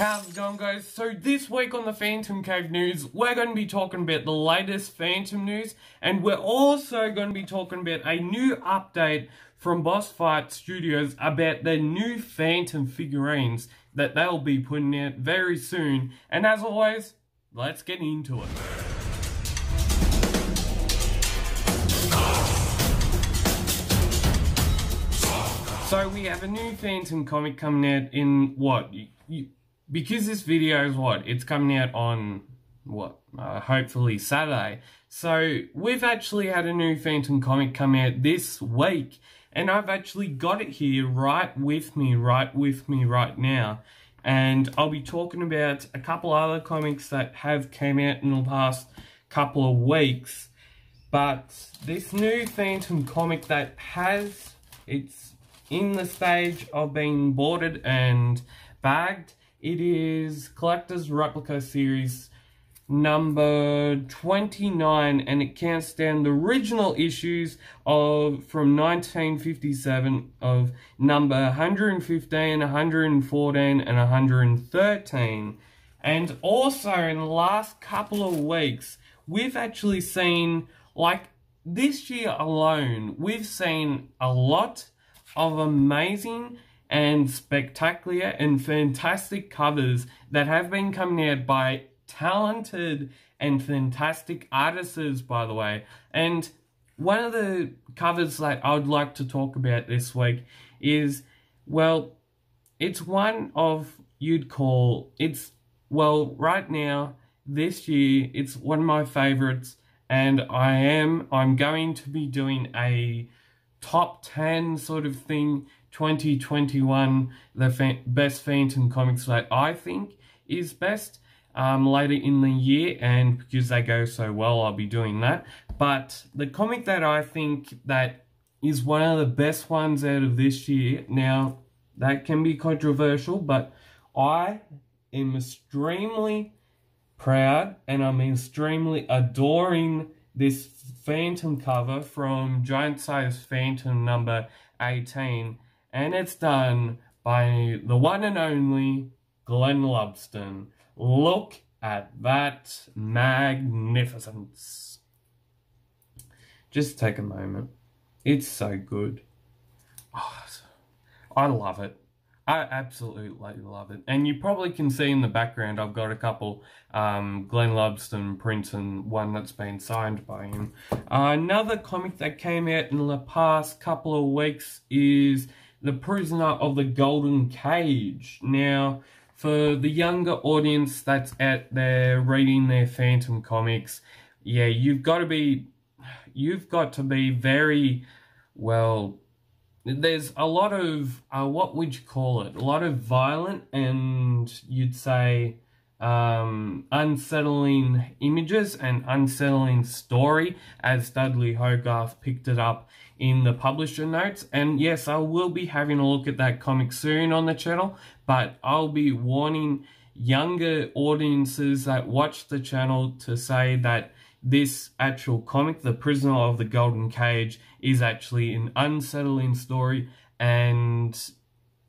How's it going, guys? So this week on the PhantomCave news, we're going to be talking about the latest Phantom news, and we're also going to be talking about a new update from Boss Fight Studios about their new Phantom figurines that they'll be putting out very soon. And as always, let's get into it. So we have a new Phantom comic coming out in what? Because this video is it's coming out on hopefully Saturday. So we've actually had a new Phantom comic come out this week, and I've actually got it here right with me right now. And I'll be talking about a couple other comics that have came out in the past couple of weeks. But this new Phantom comic that it's in the stage of being boarded and bagged. It is Collector's Replica Series number 29, and it counts down the original issues from 1957 of number 115, 114, and 113. And also in the last couple of weeks, we've actually seen, like this year alone, we've seen a lot of amazing and spectacular and fantastic covers that have been coming out by talented and fantastic artists, by the way. And one of the covers that I would like to talk about this week is, well, it's one of, right now, this year, it's one of my favorites, and I'm going to be doing a top 10 sort of thing, 2021, the best Phantom comics that I think is best later in the year, and because they go so well, I'll be doing that. But the comic that I think that is one of the best ones out of this year, now that can be controversial, but I am extremely proud and I'm extremely adoring this Phantom cover from Giant Size Phantom number 18, and it's done by the one and only Glenn Lubston. Look at that magnificence. Just take a moment. It's so good. Oh, I love it. I absolutely love it. And you probably can see in the background I've got a couple Glenn Lubston prints and one that's been signed by him. Another comic that came out in the past couple of weeks is The Prisoner of the Golden Cage. Now, for the younger audience that's out there reading their Phantom comics, yeah, you've got to be very, well, there's a lot of, what would you call it? A lot of violent and, you'd say, unsettling images and unsettling story, as Dudley Hogarth picked it up in the publisher notes. And yes, I will be having a look at that comic soon on the channel, but I'll be warning younger audiences that watch the channel to say that this actual comic, The Prisoner of the Golden Cage, is actually an unsettling story, and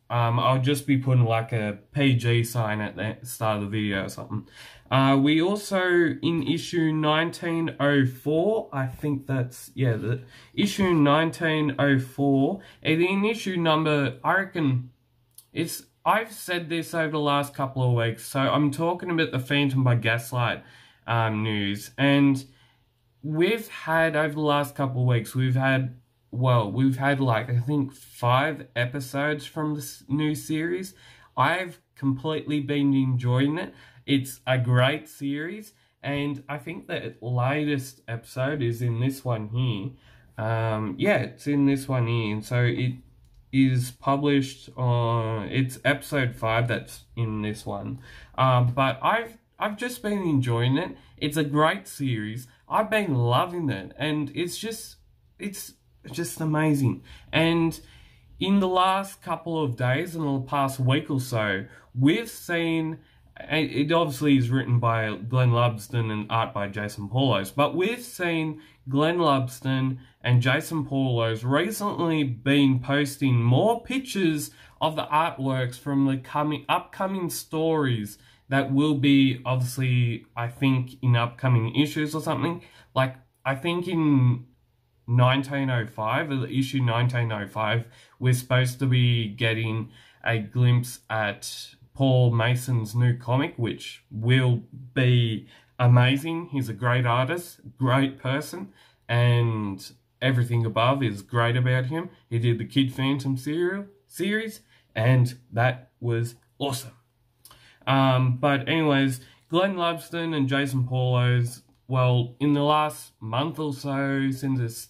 I'll just be putting like a PG sign at the start of the video or something. We also, in issue 1904, I think that's, yeah, the issue 1904, and in issue number, I reckon, I've said this over the last couple of weeks, so I'm talking about the Phantom by Gaslight news, and we've had, over the last couple of weeks, we've had like, I think 5 episodes from this new series. I've completely been enjoying it. It's a great series, and I think the latest episode is in this one here. Yeah, it's in this one here, and so it is published on, it's episode 5 that's in this one. But I've just been enjoying it. It's a great series. I've been loving it, and it's just amazing. And in the last couple of days, in the past week or so, we've seen, it obviously is written by Glenn Lubston and art by Jason Paulos, but we've seen Glenn Lubston and Jason Paulos recently been posting more pictures of the artworks from the upcoming stories that will be, obviously, I think, in upcoming issues or something. Like, I think in 1905, issue 1905, we're supposed to be getting a glimpse at Paul Mason's new comic, which will be amazing. He's a great artist, great person, and everything above is great about him. He did the Kid Phantom series, and that was awesome. But anyways, Glenn Lubston and Jason Paulos, well, in the last month or so since this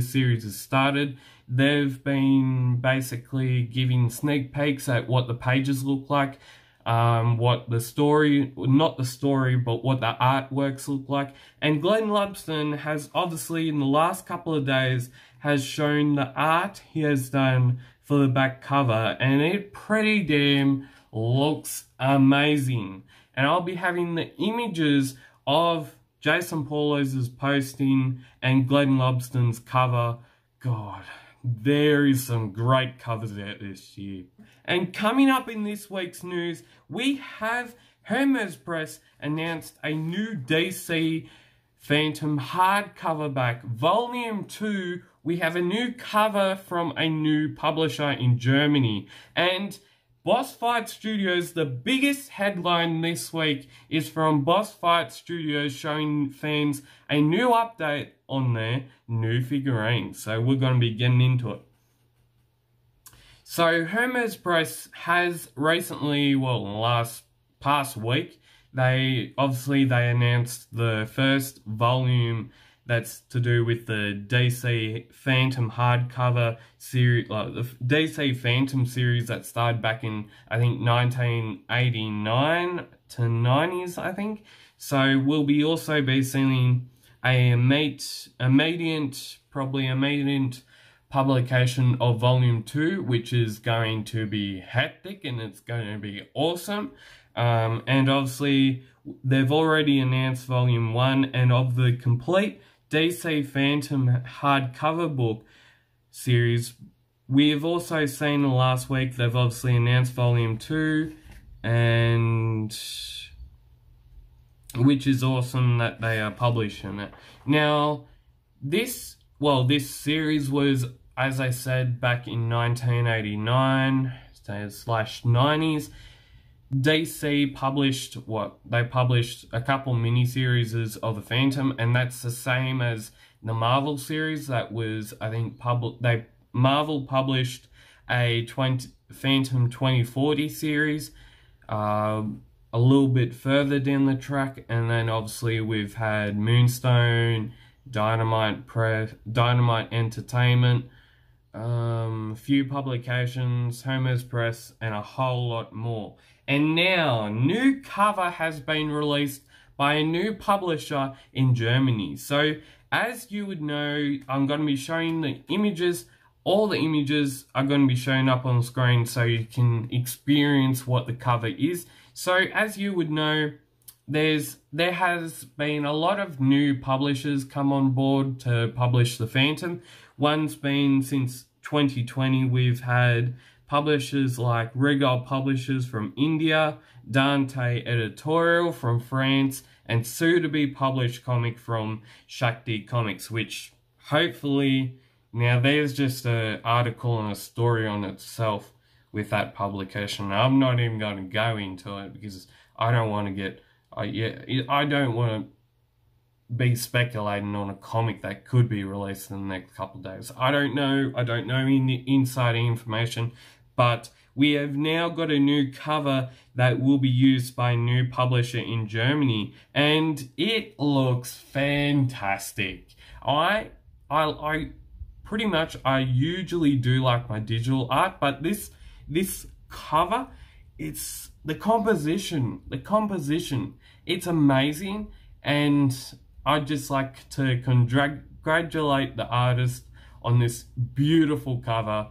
series has started, they've been basically giving sneak peeks at what the pages look like, what the story, not the story, but what the artworks look like. And Glenn Lubston has obviously, in the last couple of days, has shown the art he has done for the back cover, and it pretty damn looks amazing. And I'll be having the images of Jason Paulos' posting and Glenn Lubston's cover. God, there is some great covers out this year. And coming up in this week's news, we have Hermes Press announced a new DC Phantom hardcover back. Volume 2, we have a new cover from a new publisher in Germany. And Boss Fight Studios, the biggest headline this week is from Boss Fight Studios showing fans a new update on their new figurines. So we're going to be getting into it. So Hermes Press has recently, well, in the past week, they announced the first volume that's to do with the DC Phantom hardcover series, like the DC Phantom series that started back in, I think, 1989 to 90s, I think. So we'll be also be seeing a immediate publication of Volume 2, which is going to be hectic and it's going to be awesome. And obviously, they've already announced Volume 1, and of the complete DC Phantom hardcover book series, we have also seen in the last week they've obviously announced Volume 2, and which is awesome that they are publishing it. Now, this series was, as I said, back in 1989/90s. DC published they published a couple mini-series of the Phantom, and that's the same as the Marvel series that was, I think, Marvel published a Phantom 2040 series a little bit further down the track, and then obviously we've had Moonstone, Dynamite Entertainment, few publications, Hermes Press, and a whole lot more. And now, a new cover has been released by a new publisher in Germany. So, as you would know, I'm going to be showing the images. All the images are going to be shown up on the screen so you can experience what the cover is. So, as you would know, there has been a lot of new publishers come on board to publish the Phantom. One's been since 2020, we've had publishers like Regal Publishers from India, Dante Editorial from France, and soon-to-be published comic from Shakti Comics, which hopefully, now there's just an article and a story on itself with that publication. I'm not even going to go into it because I don't want to get, I don't want to be speculating on a comic that could be released in the next couple of days. I don't know any insider information, but we have now got a new cover that will be used by a new publisher in Germany, and it looks fantastic. I pretty much, I usually do like my digital art, but this cover, it's the composition, it's amazing, and I'd just like to congratulate the artist on this beautiful cover.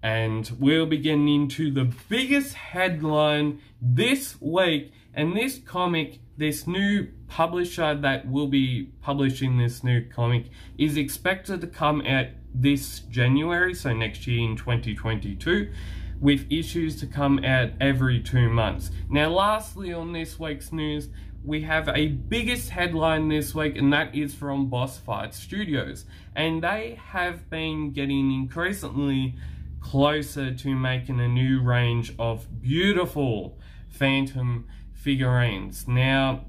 And we'll be getting into the biggest headline this week. And this comic, this new publisher that will be publishing this new comic, is expected to come out this January, so next year in 2022. with issues to come out every 2 months. Now lastly on this week's news, we have a biggest headline this week, and that is from Boss Fight Studios, and they have been getting increasingly closer to making a new range of beautiful Phantom figurines. Now,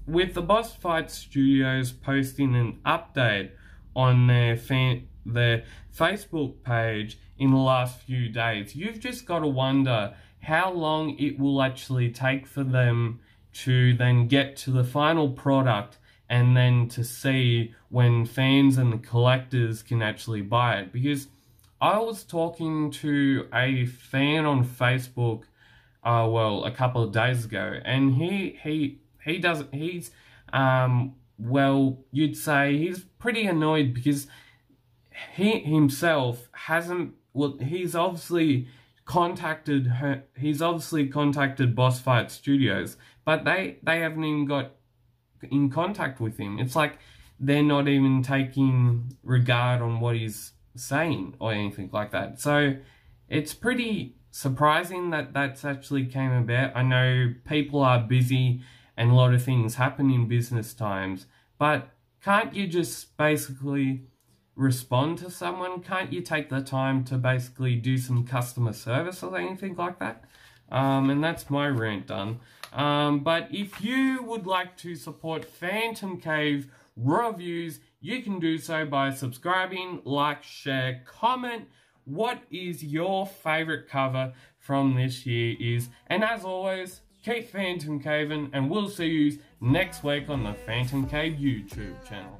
with the Boss Fight Studios posting an update on their Facebook page in the last few days, you've just got to wonder how long it will actually take for them to then get to the final product, and then to see when fans and the collectors can actually buy it. Because I was talking to a fan on Facebook, well, a couple of days ago, and well, you'd say he's pretty annoyed because he himself hasn't, well, he's obviously contacted Boss Fight Studios, but they haven't even got in contact with him. It's like they're not even taking regard on what he's saying or anything like that. So it's pretty surprising that that's actually came about. I know people are busy and a lot of things happen in business times, but can't you just basically respond to someone? Can't you take the time to basically do some customer service or anything like that? And that's my rant done. But if you would like to support PhantomCave reviews, you can do so by subscribing, like, share, comment what is your favorite cover from this year is. And as always, keep PhantomCaving, and we'll see you next week on the PhantomCave YouTube channel.